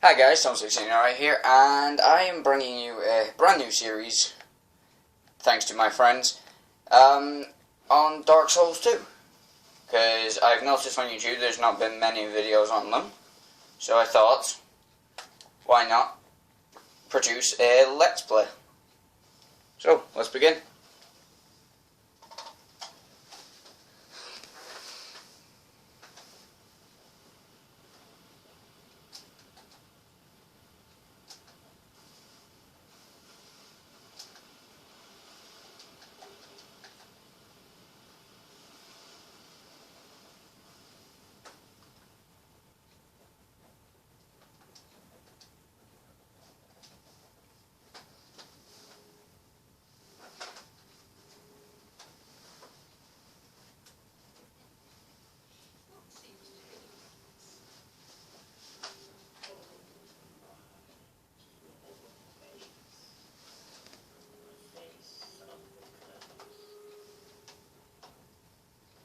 Hi guys, Tom16 right here, and I am bringing you a brand new series, thanks to my friends, on Dark Souls 2. Because I've noticed on YouTube there's not been many videos on them, so I thought, why not produce a Let's Play. So, let's begin.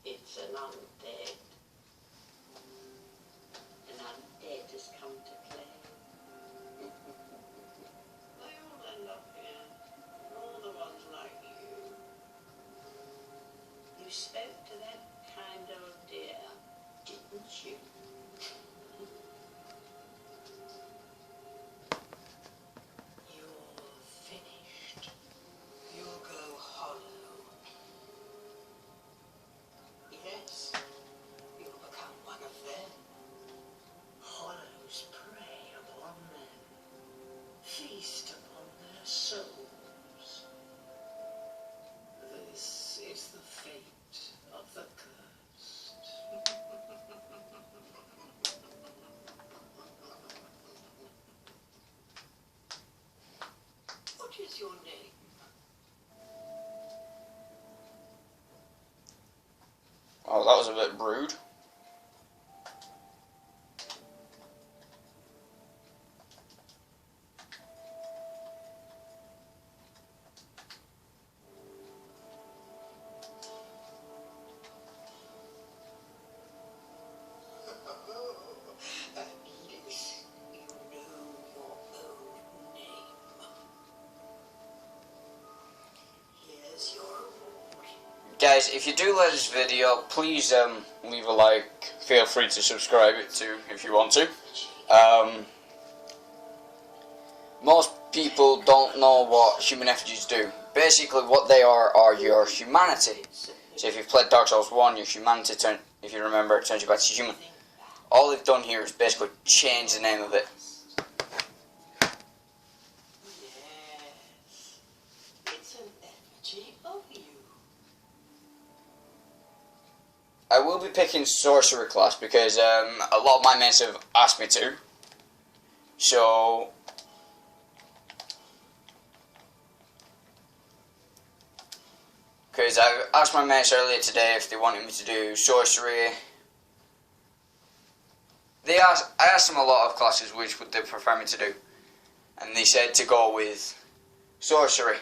It's an undead. An undead has come to play. They all end up here. All the ones like you. You spoke to that kind of dear, didn't you? You're finished. You'll go hollow. Yes, you'll become one of them. Hollows prey upon them, feast upon their souls. This is the fate of the cursed. What is your name? Oh, that was a bit rude. At least you know your own name. Here's your reward. Guys, if you do like this video, please leave a like. Feel free to subscribe it too if you want to. Most people don't know what human effigies do. Basically, what they are your humanity. So if you've played Dark Souls 1, your humanity, if you remember, it turns you back to human. All they've done here is basically change the name of it. Yes, it's an effigy of you. I will be picking sorcery class because a lot of my mates have asked me to. So because I asked my mates earlier today if they wanted me to do sorcery. I asked them a lot of classes which would they prefer me to do, and they said to go with sorcery.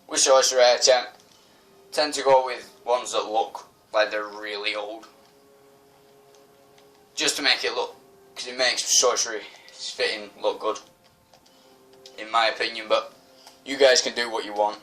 With sorcery, I tend to go with ones that look like they're really old, just to make it look, because it makes sorcery fitting look good, in my opinion. But you guys can do what you want.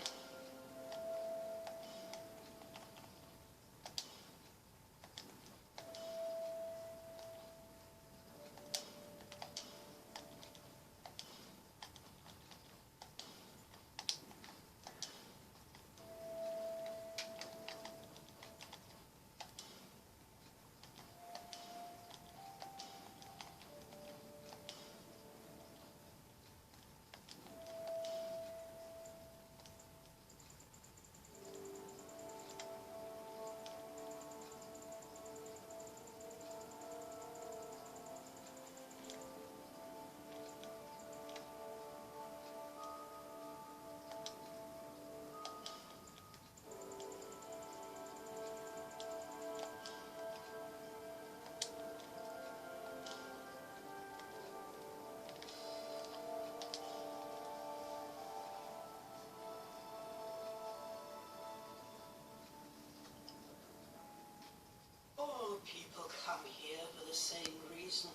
same reason.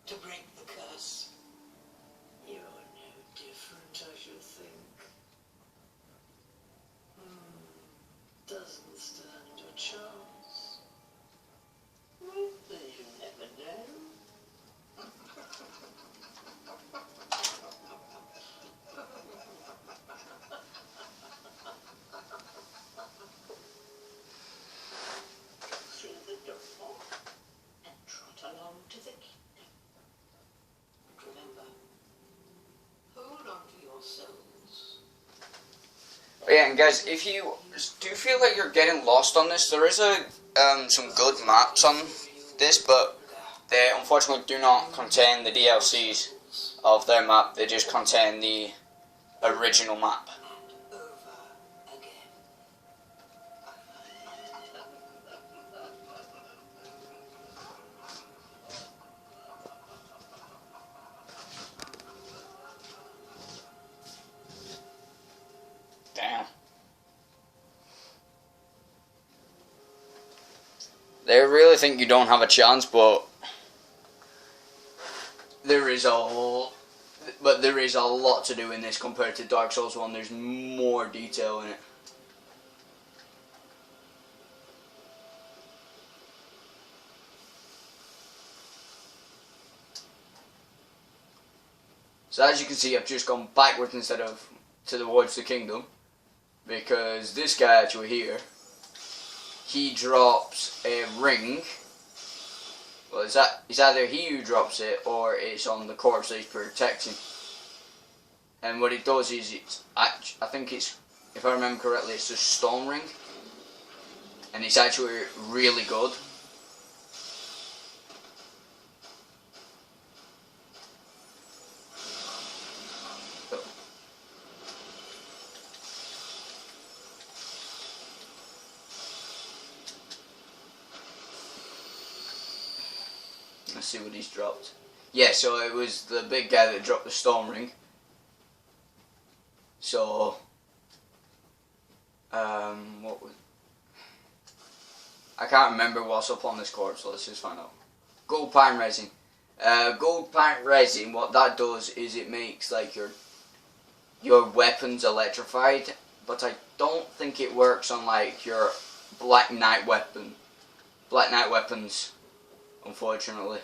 To break the curse. You're no different, I should think. Doesn't stand a chance. Well, then you never know. Through the door and trot along to the kingdom. But remember, hold on to your souls. But yeah, and guys, if you do feel like you're getting lost on this, there is some good maps on this, but they unfortunately do not contain the DLCs of their map. They just contain the original map. And over again. Damn. They really think you don't have a chance, but there is a lot to do in this compared to Dark Souls 1. There's more detail in it. So as you can see, I've just gone backwards instead of towards the kingdom, because this guy actually here, he drops a ring. Well, it's either he who drops it or it's on the corpse that he's protecting. And what it does is, I think it's, if I remember correctly, it's a stone ring, and it's actually really good. Let's see what he's dropped. Yeah, so it was the big guy that dropped the stone ring. So, what was... I can't remember what's up on this corpse, so let's just find out. Gold pine resin. Gold pine resin, what that does is it makes like your weapons electrified, but I don't think it works on like your Black Knight weapons, unfortunately.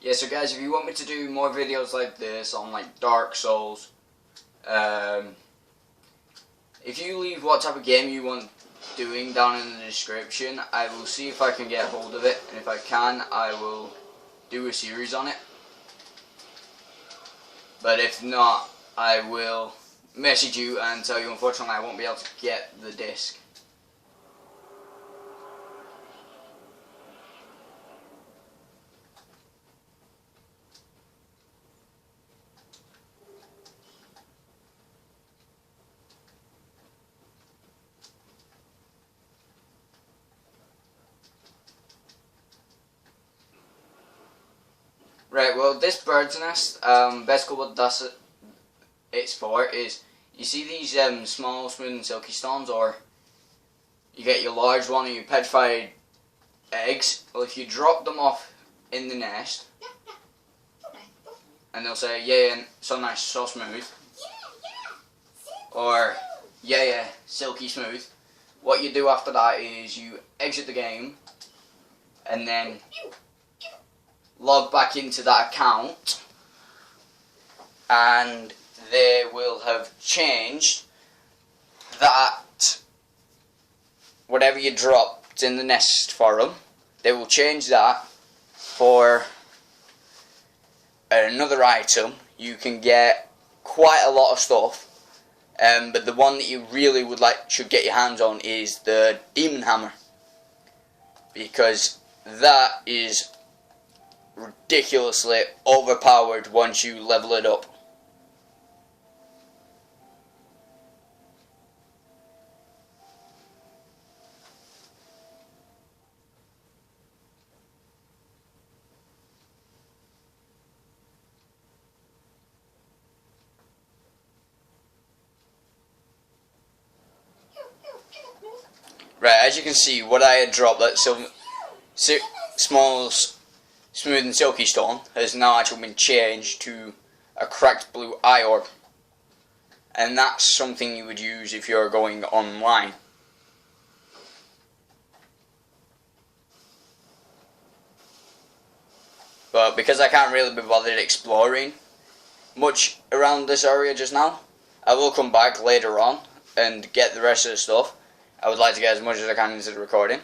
Yeah, so guys, if you want me to do more videos like this on like Dark Souls, if you leave what type of game you want doing down in the description, I will see if I can get hold of it, and if I can, I will do a series on it. But if not, I will message you and tell you unfortunately I won't be able to get the disc. Right, well, this bird's nest, basically what it's for is, you see these small, smooth and silky stones, or you get your large one or your petrified eggs. Well, if you drop them off in the nest, and they'll say, yeah, so nice, so smooth, or yeah, silky smooth, what you do after that is you exit the game, and then log back into that account, and they will have changed that whatever you dropped in the nest for them, they will change that for another item. You can get quite a lot of stuff, but the one that you really should get your hands on is the Demon Hammer, because that is ridiculously overpowered once you level it up. Right, as you can see, what I had dropped, that small, smooth and silky stone, has now actually been changed to a cracked blue eye orb. And that's something you would use if you're going online. But because I can't really be bothered exploring much around this area just now, I will come back later on and get the rest of the stuff. I would like to get as much as I can into the recording.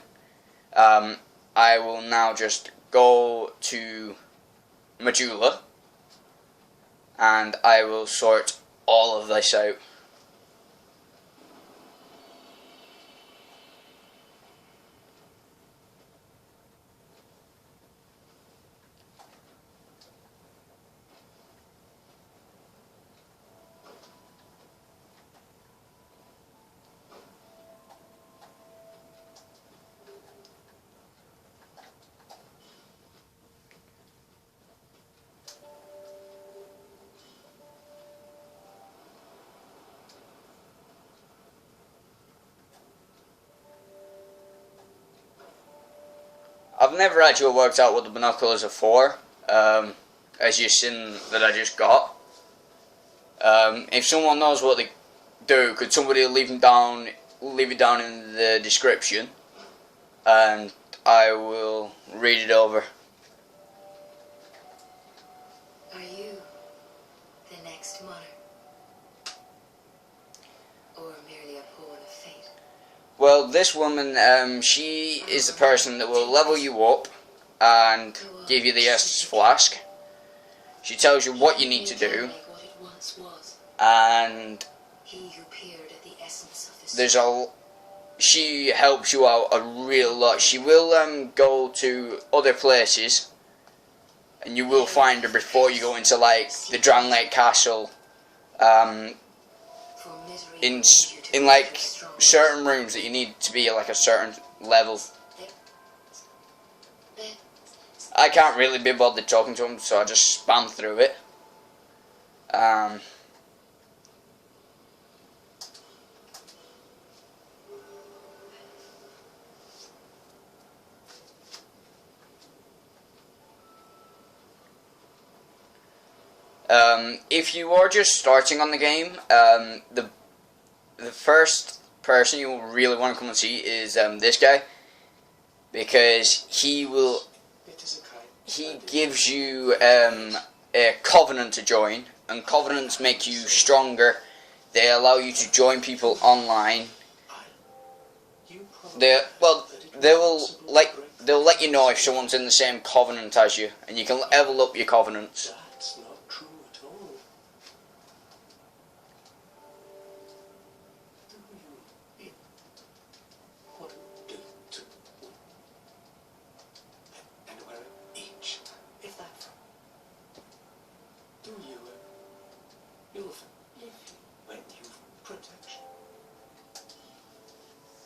I will now just go to Majula, and I will sort all of this out. I've never actually worked out what the binoculars are for, as you've seen that I just got. If someone knows what they do, could somebody leave it down in the description, and I will read it over. Are you the next monarch? Or merely a pawn of fate? Well, this woman, she is the person that will level you up and give you the Estus Flask. She tells you what you need to do, and she helps you out a real lot. She will go to other places, and you will find her before you go into like the Drown Lake Castle. In like certain rooms that you need to be at like a certain level. I can't really be bothered talking to him, so I just spam through it. If you are just starting on the game, the first person you will really want to come and see is this guy, because he will he gives you a covenant to join, and covenants make you stronger. They allow you to join people online. They'll let you know if someone's in the same covenant as you, and you can level up your covenants. That's not true at all. Do you want to do and where each, if that, do you, you'll live when you've protection?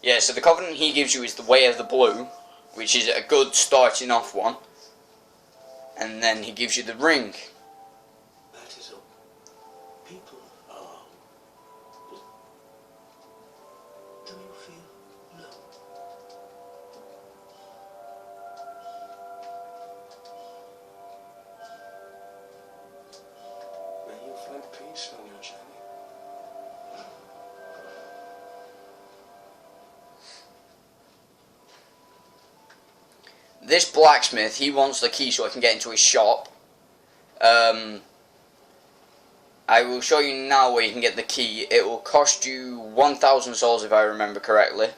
Yeah, so the covenant he gives you is the Way of the Blue, which is a good starting off one. And then he gives you the ring. That is all. People are. Do you feel low? May you find peace on your journey. This blacksmith, he wants the key so I can get into his shop. I will show you now where you can get the key. It will cost you 1,000 souls if I remember correctly.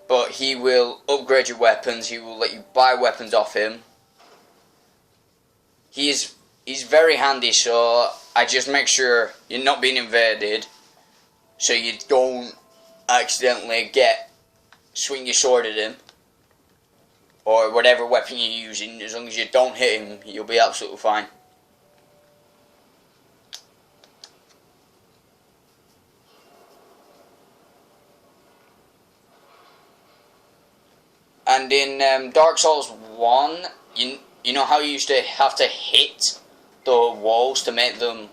But he will upgrade your weapons. He will let you buy weapons off him. He's very handy, so I just make sure you're not being invaded, so you don't accidentally swing your sword at him, or whatever weapon you're using. As long as you don't hit him, you'll be absolutely fine. And in Dark Souls 1, you know how you used to have to hit the walls to make them.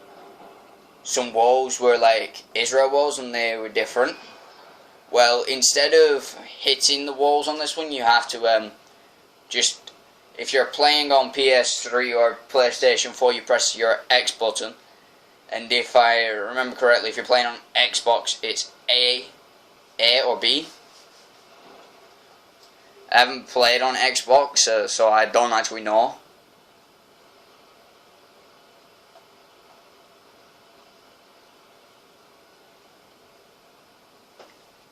Some walls were like Israel walls and they were different. Well, instead of hitting the walls on this one, you have to just, if you're playing on PS3 or PlayStation 4, you press your X button. And if I remember correctly, if you're playing on Xbox, it's A or B. I haven't played on Xbox, so I don't actually know.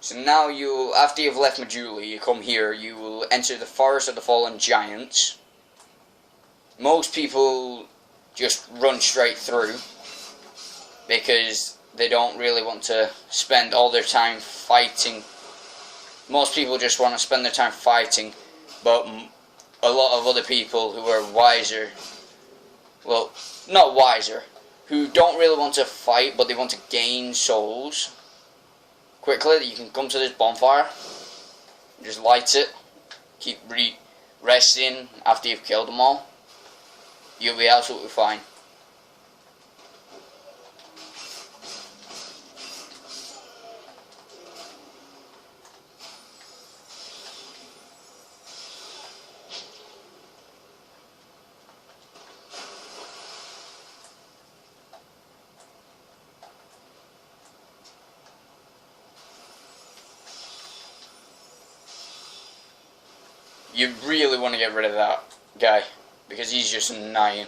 So now after you've left Majula, you come here, you will enter the Forest of the Fallen Giants. Most people just run straight through, because they don't really want to spend all their time fighting. Most people just want to spend their time fighting, but a lot of other people who are wiser, well, not wiser, who don't really want to fight, but they want to gain souls quickly, you can come to this bonfire, just light it, keep resting after you've killed them all. You'll be absolutely fine. You really want to get rid of that guy, because he's just annoying.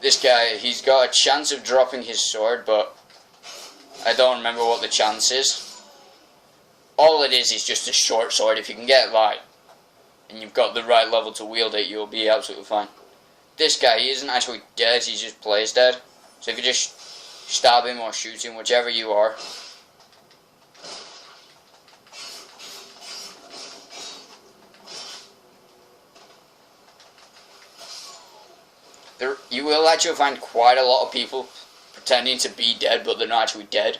This guy, he's got a chance of dropping his sword, but I don't remember what the chance is. All it is just a short sword. If you can get that, and you've got the right level to wield it, you'll be absolutely fine. This guy, he isn't actually dead, he just plays dead. So if you just stab him or shoot him, whichever you are, you will actually find quite a lot of people pretending to be dead, but they're not actually dead.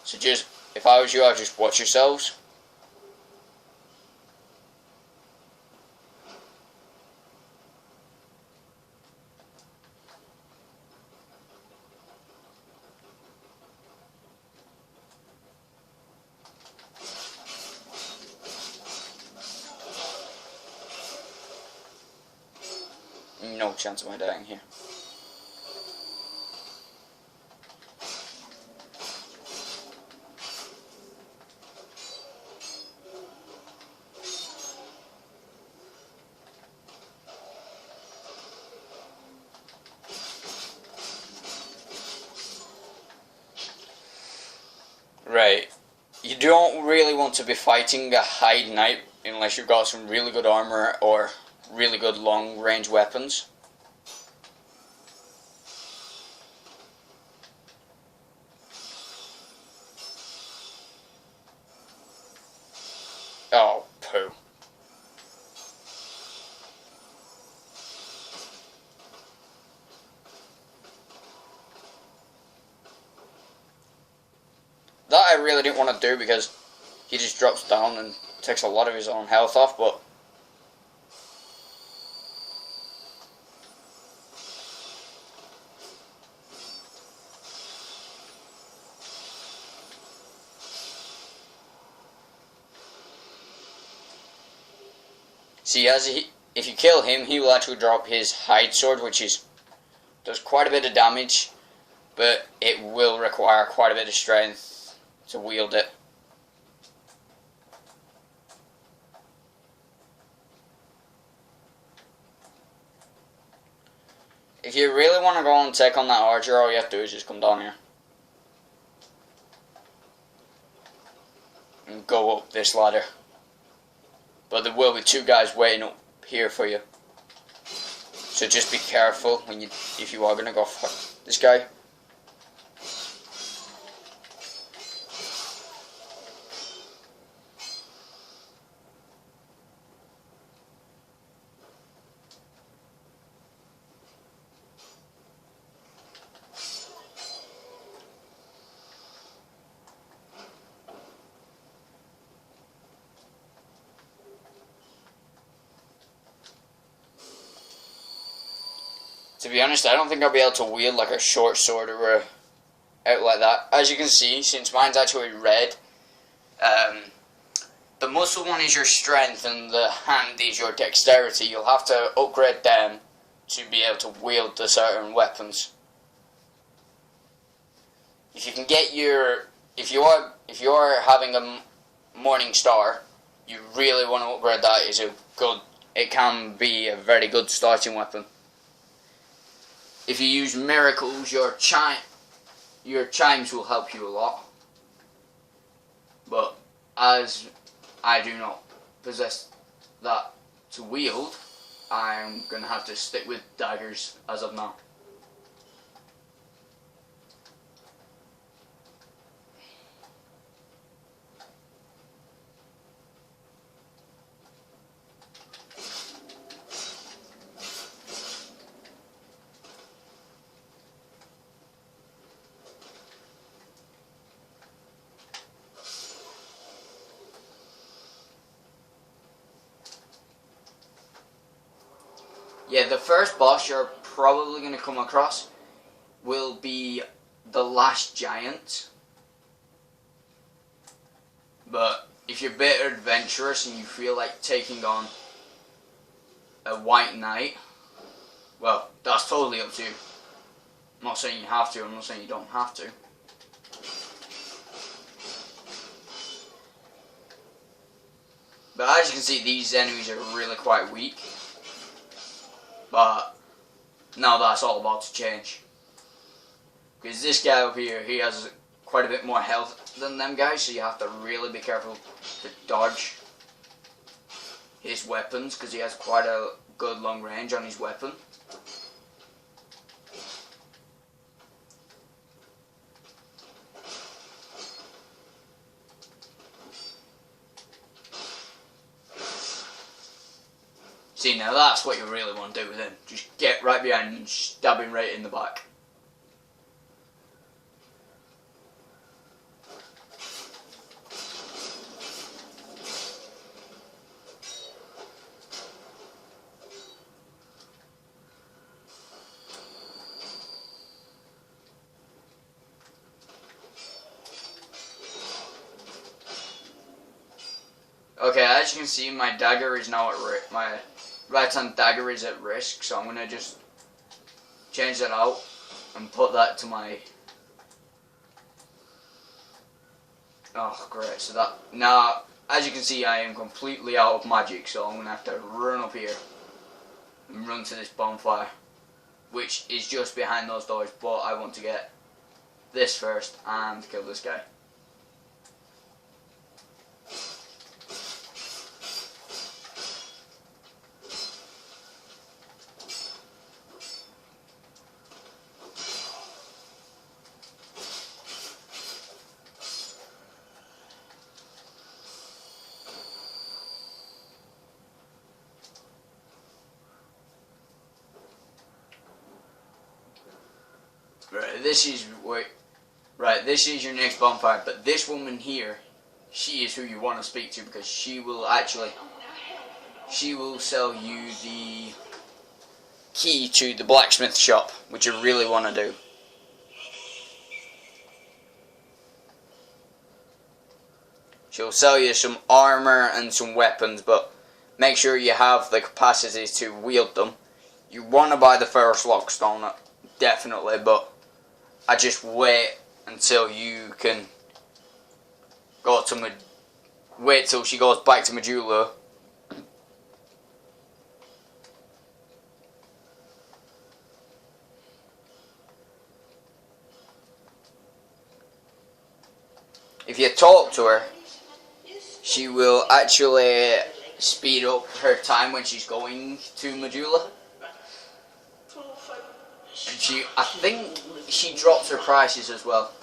So just, if I was you, I'd just watch yourselves. No chance of my dying here. Right. You don't really want to be fighting a high knight unless you've got some really good armor or really good long range weapons. Oh, poo. That I really didn't want to do because he just drops down and takes a lot of his own health off, but see, if you kill him, he will actually drop his hide sword, which does quite a bit of damage, but it will require quite a bit of strength to wield it. If you really want to go and take on that archer, all you have to do is just come down here. And go up this ladder. But there will be two guys waiting up here for you. So just be careful if you are going to go for this guy. To be honest, I don't think I'll be able to wield like a short sword or out like that. As you can see, since mine's actually red, the muscle one is your strength and the hand is your dexterity. You'll have to upgrade them to be able to wield the certain weapons. If you can get if you are having a morning star, you really want to upgrade that. It can be a very good starting weapon. If you use miracles, your chimes will help you a lot. But as I do not possess that to wield, I'm going to have to stick with daggers as of now. Yeah, the first boss you're probably going to come across will be the last giant. But if you're a bit adventurous and you feel like taking on a white knight, well, that's totally up to you. I'm not saying you have to, I'm not saying you don't have to. But as you can see, these enemies are really quite weak. But now that's all about to change. Because this guy over here, he has quite a bit more health than them guys, so you have to really be careful to dodge his weapons, because he has quite a good long range on his weapon. See, now that's what you really want to do with him. Just get right behind him and stab him right in the back. Okay, as you can see, my dagger is now at risk. My right-hand dagger is at risk, so I'm going to just change that out and put that to my... Oh, great. So that... Now, as you can see, I am completely out of magic, so I'm going to have to run up here and run to this bonfire, which is just behind those doors, but I want to get this first and kill this guy. Right, this is wait. Right, this is your next bonfire, but this woman here, she is who you want to speak to because she will sell you the key to the blacksmith shop, which you really want to do. She'll sell you some armor and some weapons, but make sure you have the capacity to wield them. You want to buy the first lockstone, definitely, but I just wait until you can go to wait till she goes back to Majula. If you talk to her, she will actually speed up her time when she's going to Majula. And I think she drops her prices as well.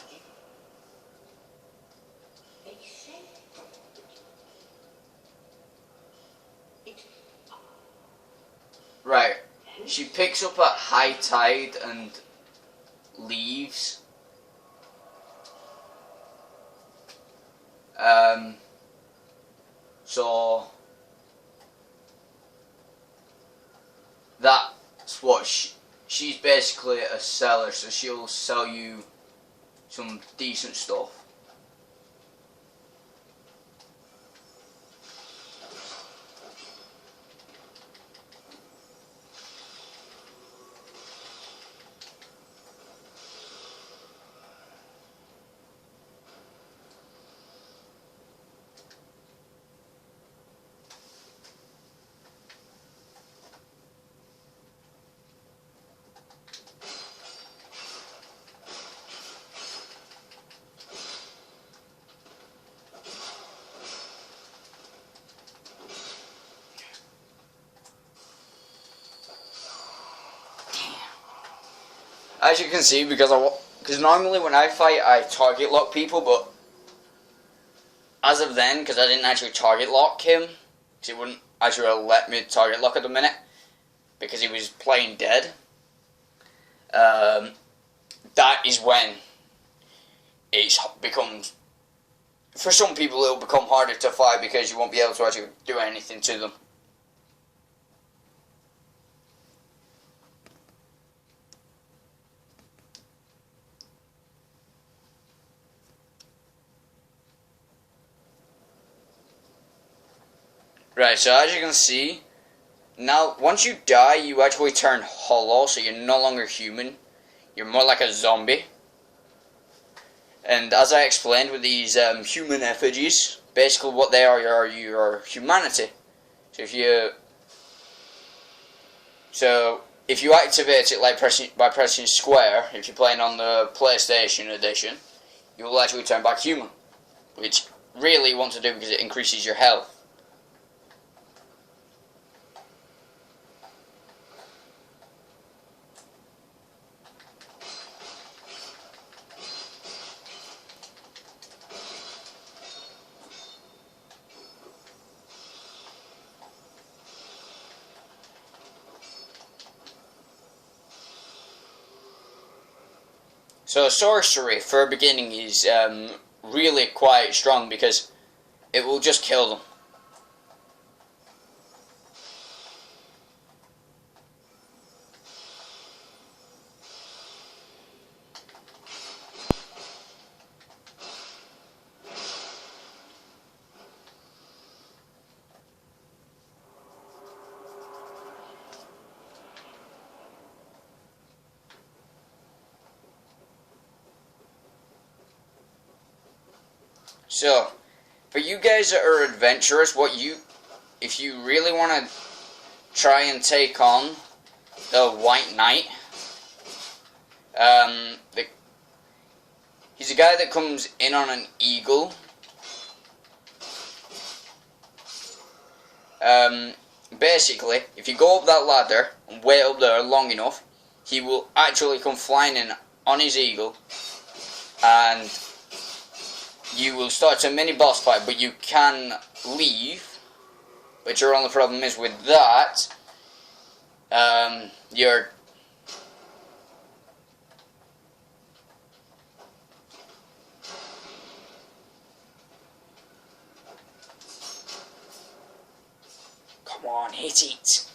Right. She picks up at high tide and leaves. So that's what she's basically a seller, so she'll sell you some decent stuff. As you can see, because normally when I fight, I target lock people, but as of then, because I didn't actually target lock him, because he wouldn't actually let me target lock at the minute, because he was playing dead, that is when it becomes, for some people it'll become harder to fight because you won't be able to actually do anything to them. Right, so as you can see, now once you die, you actually turn hollow, so you're no longer human. You're more like a zombie. And as I explained with these human effigies, basically what they are your humanity. So if you activate it by pressing square, if you're playing on the PlayStation edition, you will actually turn back human, which really you want to do because it increases your health. So sorcery for a beginning is really quite strong because it will just kill them. So, for you guys that are adventurous, if you really want to try and take on the White Knight, he's a guy that comes in on an eagle. Basically, if you go up that ladder and wait up there long enough, he will actually come flying in on his eagle, and you will start a mini boss fight, but you can leave. But your only problem is with that, hit it.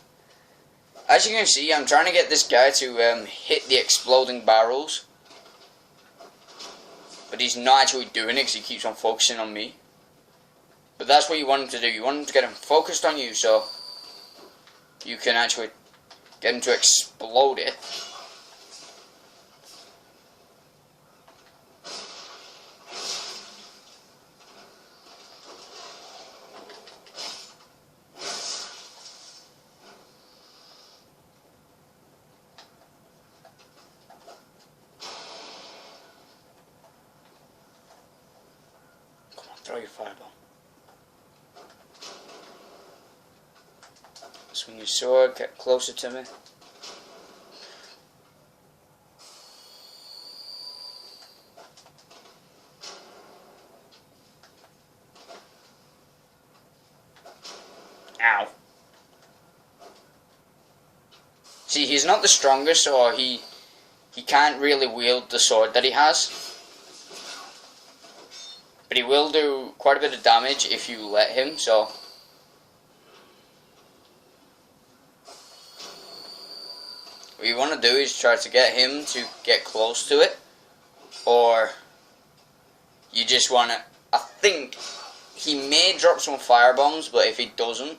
As you can see, I'm trying to get this guy to hit the exploding barrels. But he's not actually doing it because he keeps on focusing on me. But that's what you want him to do. You want him to get him focused on you so you can actually get him to explode it. Throw your fireball. Swing your sword, get closer to me. Ow. See, he's not the strongest, so he can't really wield the sword that he has. But he will do quite a bit of damage if you let him, so... What you want to do is try to get him to get close to it. Or... You just want to... I think he may drop some firebombs, but if he doesn't,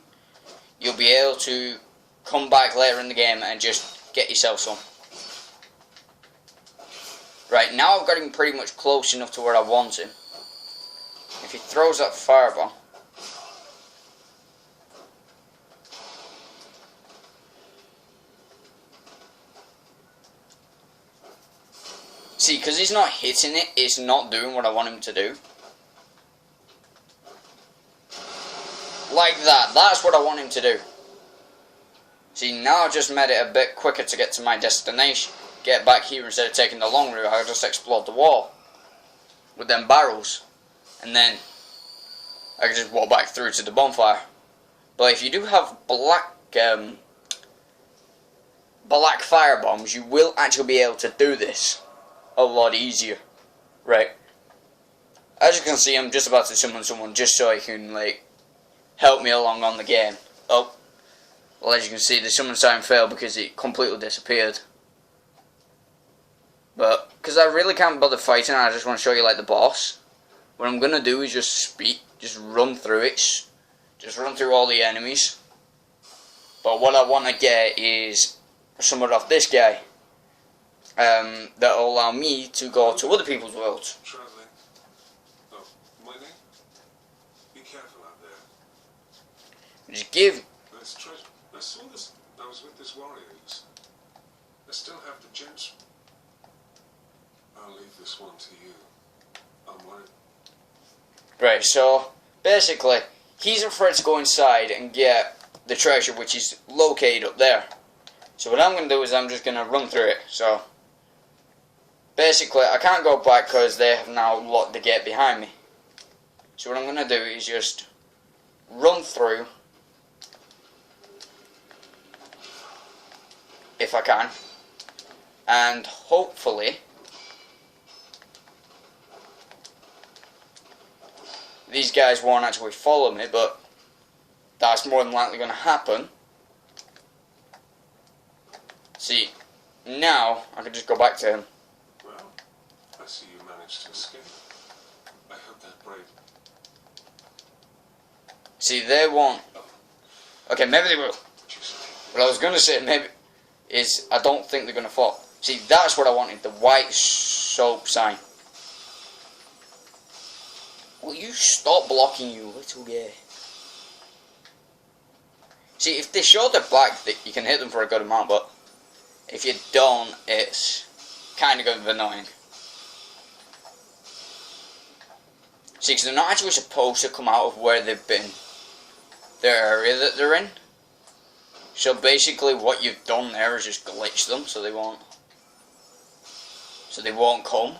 you'll be able to come back later in the game and just get yourself some. Right, now I've got him pretty much close enough to where I want him. If he throws that fireball, see, because he's not hitting it, it's not doing what I want him to do. Like that, that's what I want him to do. See, now I've just made it a bit quicker to get to my destination. Get back here instead of taking the long route, I'll just explode the wall with them barrels. And then I can just walk back through to the bonfire. But if you do have black fire bombs, you will actually be able to do this a lot easier. Right. As you can see, I'm just about to summon someone just so he can like help me along on the game. Oh, well, as you can see, the summon sign failed because it completely disappeared. But because I really can't bother fighting, I just want to show you like the boss. What I'm gonna do is just run through it, just run through all the enemies. But what I want to get is someone off this guy that will allow me to go to other people's worlds. Traveling. Oh, my name? Be careful out there. Just give. Let's try. I saw this. I was with this warriors. I still have the gems. I'll leave this one to you. I'm worried. Right, so basically, he's afraid to go inside and get the treasure, which is located up there. So what I'm going to do is I'm just going to run through it. So basically, I can't go back because they have now locked the gate behind me. So what I'm going to do is just run through, if I can, and hopefully these guys won't actually follow me, but that's more than likely going to happen. See, now I can just go back to him. Well, I see you managed to escape. I hope that brave. See, they won't. Okay, maybe they will. What I was going to say, maybe, is I don't think they're going to fall. See, that's what I wanted, the white soap sign. Will you stop blocking, you little gay? See, if they show they're black, you can hit them for a good amount, but if you don't, it's kind of annoying. See, because they're not actually supposed to come out of where they've been, their area that they're in. So basically what you've done there is just glitch them so they won't come.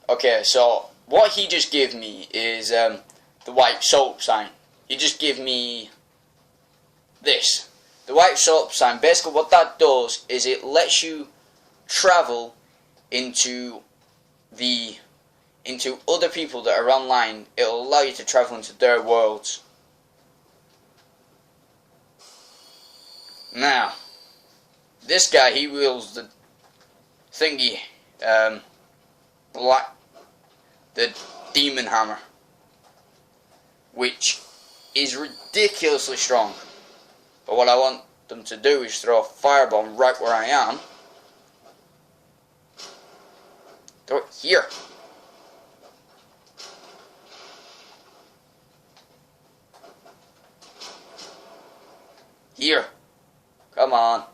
Okay, so what he just gave me is the white soap sign. He just gave me this. The white soap sign, basically what that does is it lets you travel into the into other people that are online, it'll allow you to travel into their worlds. Now, this guy, he wields the thingy, the demon hammer, which is ridiculously strong. But what I want them to do is throw a firebomb right where I am. Throw it here. Here. Come on.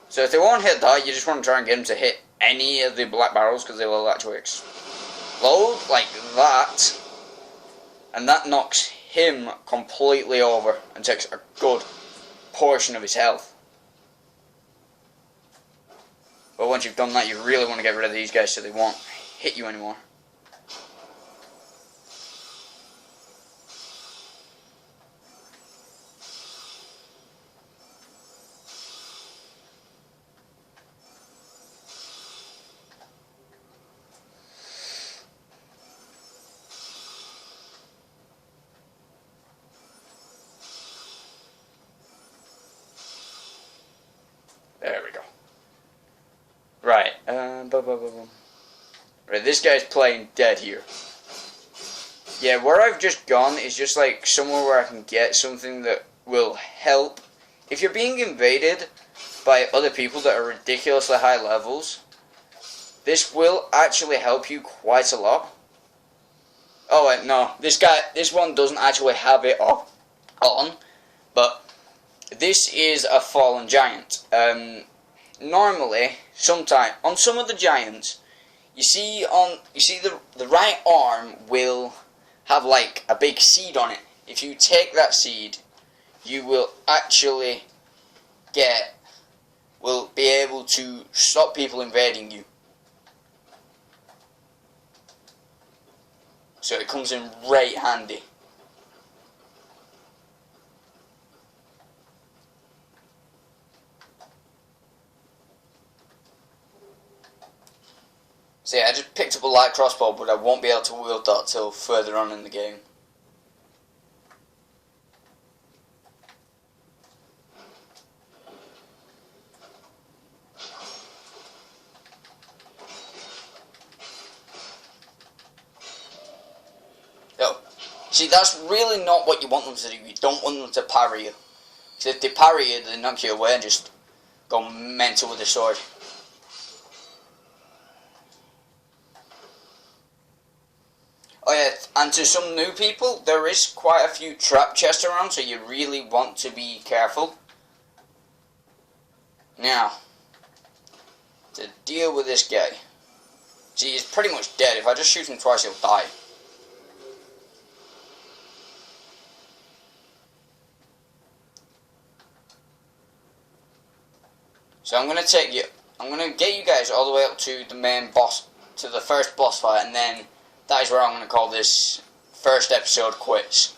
So if they won't hit that, you just want to try and get them to hit any of the black barrels, because they will actually explode like that. And that knocks him completely over and takes a good portion of his health. But once you've done that, you really want to get rid of these guys so they won't hit you anymore. There we go. Right, Right, this guy's playing dead here. Yeah, where I've just gone is just like somewhere where I can get something that will help. If you're being invaded by other people that are ridiculously high levels, this will actually help you quite a lot. Oh wait, no, this one doesn't actually have it on, but this is a fallen giant. Normally, sometimes on some of the giants, you see the right arm will have like a big seed on it. If you take that seed, you will actually will be able to stop people invading you. So it comes in right handy. So yeah, I just picked up a light crossbow, but I won't be able to wield that till further on in the game. So, see, that's really not what you want them to do. You don't want them to parry you. Because if they parry you, they knock you away and just go mental with the sword. Oh yeah, and to some new people, there is quite a few trap chests around, so you really want to be careful. Now, to deal with this guy. See, he's pretty much dead. If I just shoot him twice, he'll die. So I'm gonna get you guys all the way up to the main boss, to the first boss fight, and then that is where I'm going to call this first episode quits.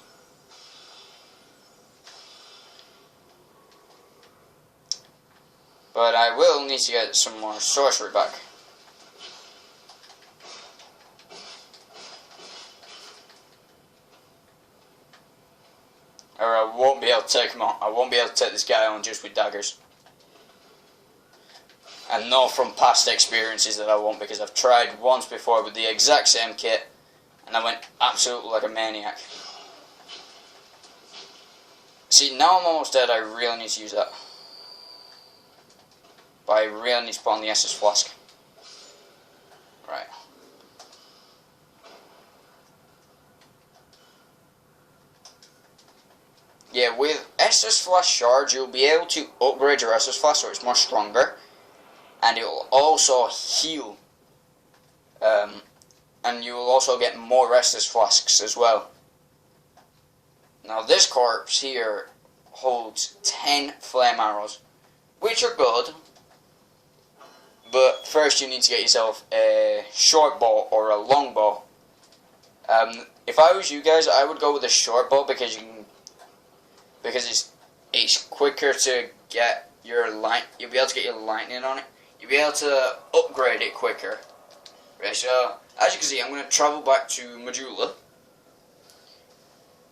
But I will need to get some more sorcery back. Or I won't be able to take him on. I won't be able to take this guy on just with daggers. And know from past experiences that I won't, because I've tried once before with the exact same kit and I went absolutely like a maniac. See, now I'm almost dead, I really need to use that. But I really need to put on the Estus Flask. Right. Yeah, with Estus Flask Charge, you'll be able to upgrade your Estus Flask so it's more stronger. And it will also heal. And you will also get more Estus Flasks as well. Now this corpse here holds 10 flame arrows, which are good. But first you need to get yourself a short bow or a long bow. if I was you guys, I would go with a short bow because it's quicker to get your light. You'll be able to get your lightning on it. You'll be able to upgrade it quicker. Right, so as you can see, I'm going to travel back to Majula.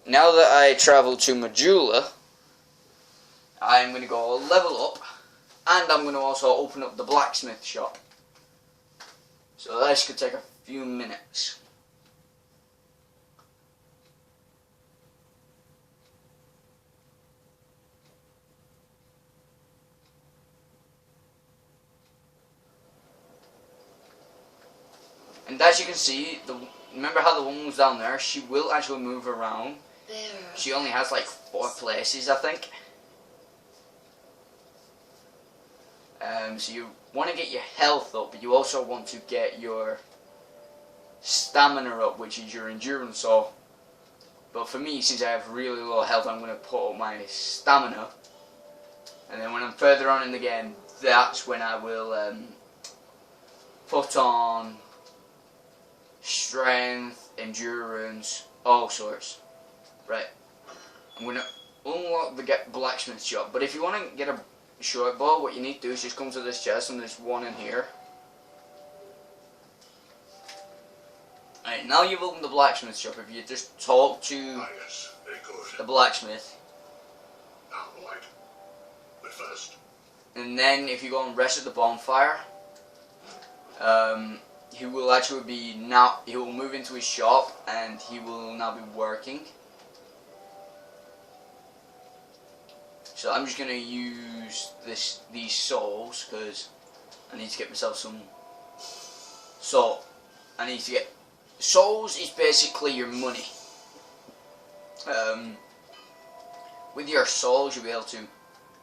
Now that I travel to Majula, I'm going to go level up, and I'm going to also open up the blacksmith shop. So this could take a few minutes. And as you can see, remember how the one was down there? She will actually move around. She only has like 4 places, I think. So you want to get your health up, but you also want to get your stamina up, which is your endurance. So, but for me, since I have really low health, I'm going to put up my stamina. And then when I'm further on in the game, that's when I will put on strength, endurance, all sorts. Right. I'm going to unlock the blacksmith shop. But if you want to get a short bow, what you need to do is just come to this chest, and there's one in here. Alright, now you've opened the blacksmith shop. If you just talk to Yes, very good. the blacksmith, Now, right. But first, and then if you go and rest at the bonfire, he will actually be he will move into his shop, and he will now be working. So I'm just gonna use these souls because I need to get myself some. So I need to get souls is basically your money. With your souls, you'll be able to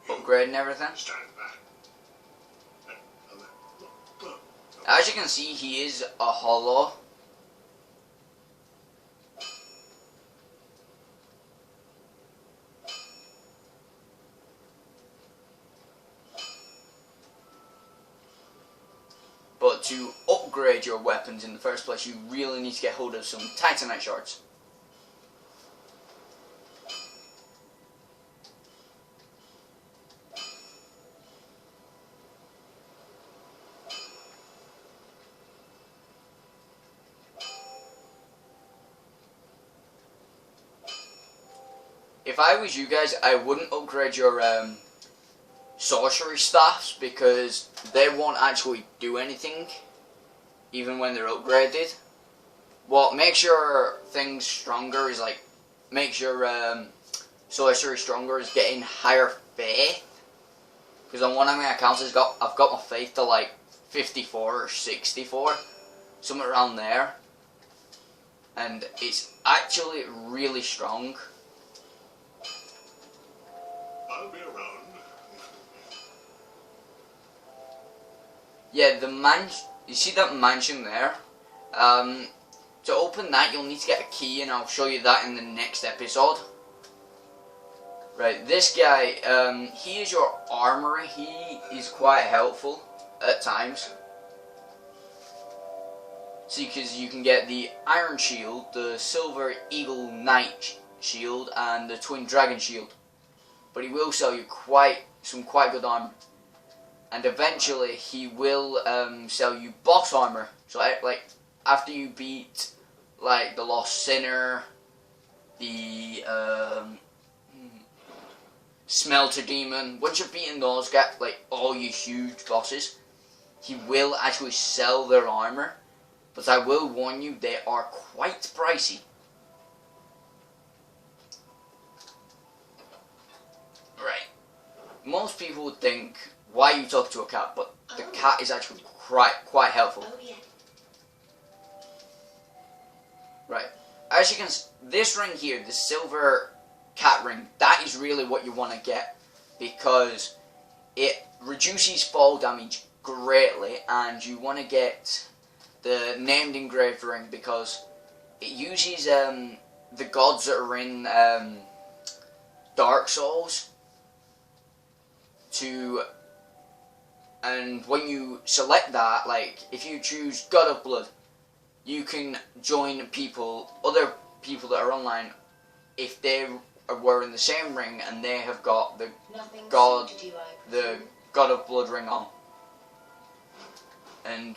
upgrade and everything. stand back. As you can see, he is a hollow. But to upgrade your weapons in the first place, you really need to get hold of some Titanite shards. If I was you guys, I wouldn't upgrade your sorcery staffs because they won't actually do anything even when they're upgraded. What makes your things stronger is makes your sorcery stronger is getting higher faith. Because on one of my accounts I've got my faith to like 54 or 64, somewhere around there, and it's actually really strong. I'll be around. Yeah, you see that mansion there? To open that, you'll need to get a key, and I'll show you that in the next episode. Right, this guy, he is your armorer. He is quite helpful at times. See, because you can get the Iron Shield, the Silver Eagle Knight Shield, and the Twin Dragon Shield. But he will sell you some quite good armor. And eventually he will sell you boss armor. So after you beat the Lost Sinner, the Smelter Demon, once you've beaten those guys, all your huge bosses, he will actually sell their armor. But I will warn you, they are quite pricey. Right. Most people would think, why you talk to a cat? But the cat is actually quite helpful. Oh, yeah. Right. As you can see, this ring here, the silver cat ring, that is really what you want to get. Because it reduces fall damage greatly. And you want to get the named engraved ring because it uses the gods that are in Dark Souls to, and when you select that, if you choose God of Blood, you can join other people that are online, if they were in the same ring and they have got the Nothing God, suited you, I the presume. God of Blood ring on, and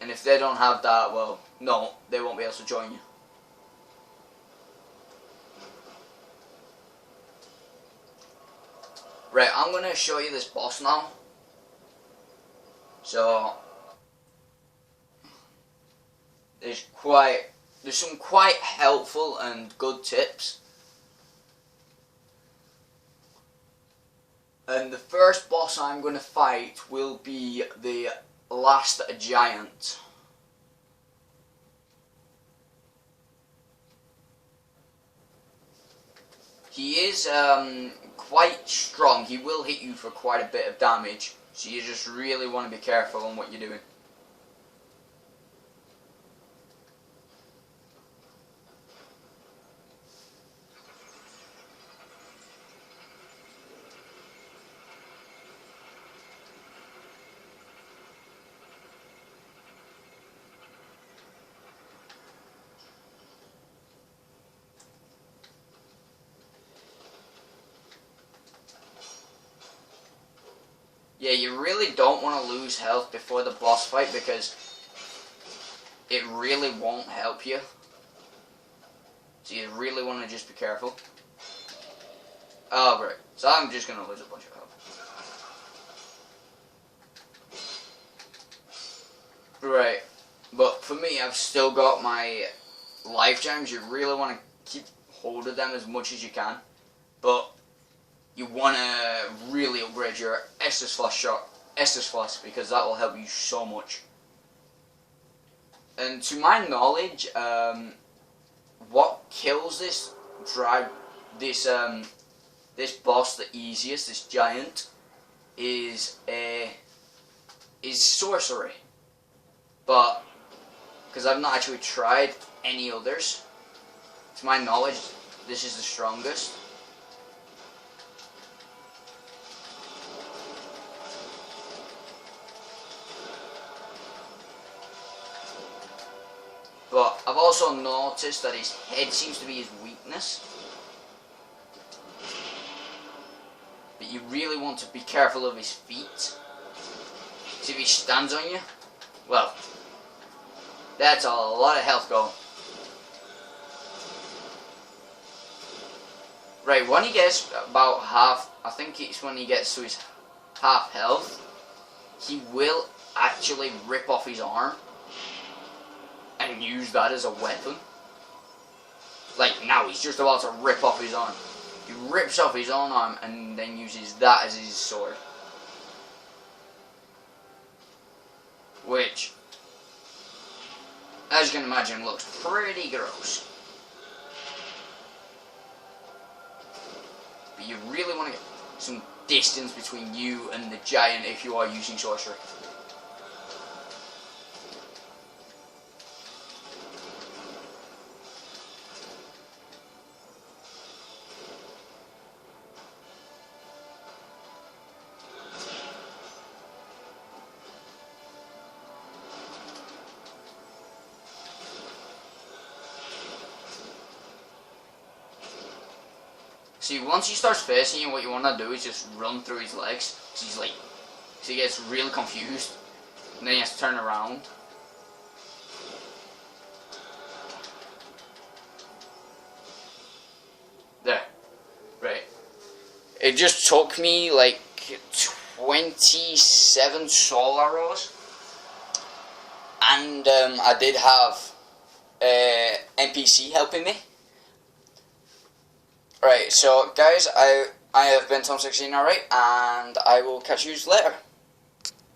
if they don't have that, well, no, they won't be able to join you. Right, I'm going to show you this boss now. So, there's some quite helpful and good tips. And the first boss I'm going to fight will be the last giant. He is quite strong. He will hit you for quite a bit of damage, so you just really want to be careful on what you're doing. Yeah, you really don't want to lose health before the boss fight because it really won't help you. So you really want to just be careful. Oh, right. So I'm just going to lose a bunch of health. Right. But for me, I've still got my life gems. You really want to keep hold of them as much as you can. But you want to really upgrade your Estus Flask because that will help you so much. And to my knowledge, what kills this boss the easiest, this giant, is sorcery. But because I've not actually tried any others, to my knowledge, this is the strongest. But I've also noticed that his head seems to be his weakness. But you really want to be careful of his feet. See, if he stands on you, well, that's a lot of health gone. Right, when he gets about half, I think it's when he gets to his half health, he will actually rip off his arm and use that as a weapon. Like now, he's just about to rip off his arm. He rips off his own arm and then uses that as his sword. Which, as you can imagine, looks pretty gross. But you really want to get some distance between you and the giant if you are using sorcery. See, once he starts facing you, what you want to do is just run through his legs. Cause he gets real confused. And then he has to turn around. There. Right. It just took me like 27 soul arrows. And I did have NPC helping me. Right, so guys, I have been Tom16, alright, and I will catch you later.